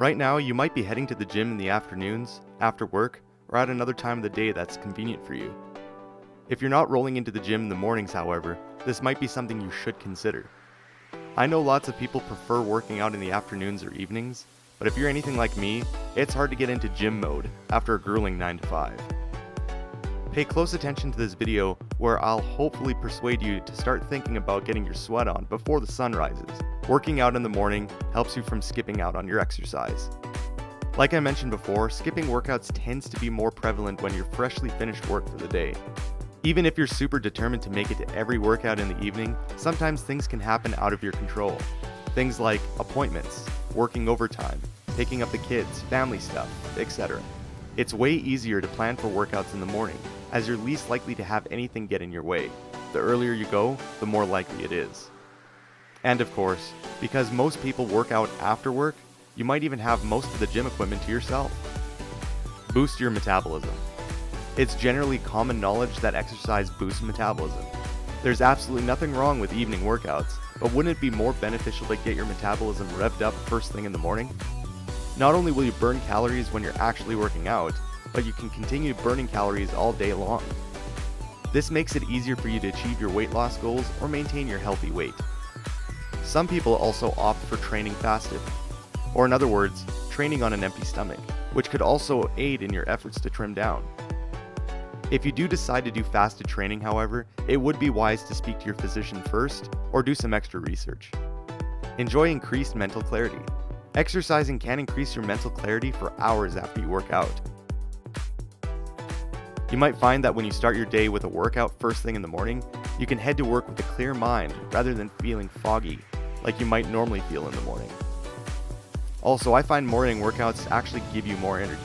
Right now, you might be heading to the gym in the afternoons, after work, or at another time of the day that's convenient for you. If you're not rolling into the gym in the mornings, however, this might be something you should consider. I know lots of people prefer working out in the afternoons or evenings, but if you're anything like me, it's hard to get into gym mode after a grueling 9 to 5. Pay close attention to this video where I'll hopefully persuade you to start thinking about getting your sweat on before the sun rises. Working out in the morning helps you from skipping out on your exercise. Like I mentioned before, skipping workouts tends to be more prevalent when you're freshly finished work for the day. Even if you're super determined to make it to every workout in the evening, sometimes things can happen out of your control. Things like appointments, working overtime, picking up the kids, family stuff, etc. It's way easier to plan for workouts in the morning, as you're least likely to have anything get in your way. The earlier you go, the more likely it is. And of course, because most people work out after work, you might even have most of the gym equipment to yourself. Boost your metabolism. It's generally common knowledge that exercise boosts metabolism. There's absolutely nothing wrong with evening workouts, but wouldn't it be more beneficial to get your metabolism revved up first thing in the morning? Not only will you burn calories when you're actually working out, but you can continue burning calories all day long. This makes it easier for you to achieve your weight loss goals or maintain your healthy weight. Some people also opt for training fasted, or in other words, training on an empty stomach, which could also aid in your efforts to trim down. If you do decide to do fasted training, however, it would be wise to speak to your physician first or do some extra research. Enjoy increased mental clarity. Exercising can increase your mental clarity for hours after you work out. You might find that when you start your day with a workout first thing in the morning, you can head to work with a clear mind rather than feeling foggy like you might normally feel in the morning. Also, I find morning workouts actually give you more energy,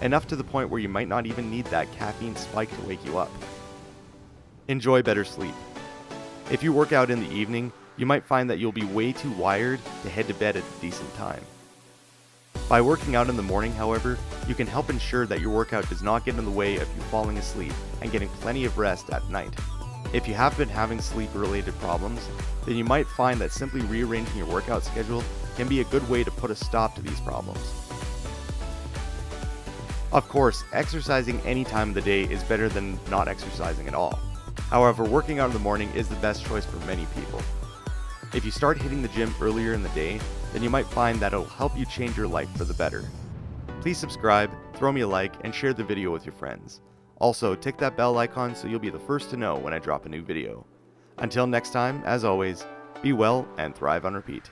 enough to the point where you might not even need that caffeine spike to wake you up. Enjoy better sleep. If you work out in the evening, you might find that you'll be way too wired to head to bed at a decent time. By working out in the morning, however, you can help ensure that your workout does not get in the way of you falling asleep and getting plenty of rest at night. If you have been having sleep-related problems, then you might find that simply rearranging your workout schedule can be a good way to put a stop to these problems. Of course, exercising any time of the day is better than not exercising at all. However, working out in the morning is the best choice for many people. If you start hitting the gym earlier in the day, then you might find that it'll help you change your life for the better. Please subscribe, throw me a like, and share the video with your friends. Also, tick that bell icon so you'll be the first to know when I drop a new video. Until next time, as always, be well and thrive on repeat.